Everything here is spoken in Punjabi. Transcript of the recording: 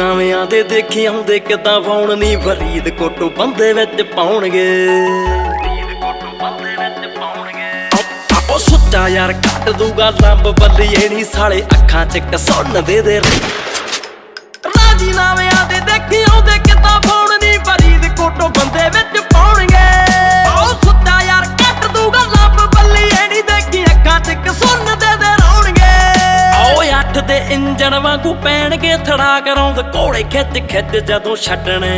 ਨਵਿਆਂ ਦੇ ਦੇਖੀ ਆਉਂਦੇ ਕਿਦਾਂ ਫੋਨ ਨੀ ਫਰੀਦਕੋਟ ਬੰਦੇ ਵਿੱਚ ਪਾਉਣਗੇ। ਉਹ ਸੁੱਚਾ ਯਾਰ ਕੱਟ ਦੂਗਾ ਲੰਬ ਬੱਲੀਏ ਨੀ ਸਾਲੇ ਅੱਖਾਂ ਚ ਕਸੁੰਨ ਦੇ ਰਾਜੀ ਨਵਿਆਂ ਦੇ ਦੇਖੀ ਆਉਂਦੇ ਕਿਦਾਂ ਫੋਨ ਨੀ ਫਰੀਦਕੋਟ ਬੰਦੇ ਵਿੱਚ ਪਾਉਣਗੇ। ਉਹ ਸੁੱਚਾ ਯਾਰ ਕੱਟ ਦੂਗਾ ਲੰਬ ਬੱਲੀਏ ਨੀ ਦੇਖੀ ਅੱਖਾਂ ਚ ਕਸੁੰਨ ਦੇ ਰੌਣਗੇ। ਓਏ 8 ਦੇ ਇੰਜਣ ਵਾਂਗੂ ਪੈਣਗੇ ਥੜਾ ਕਰਾਉਂਦ ਘੋੜੇ ਖਿੱਚ ਖਿੱਚ ਜਦੋਂ ਛੱਡਣੇ।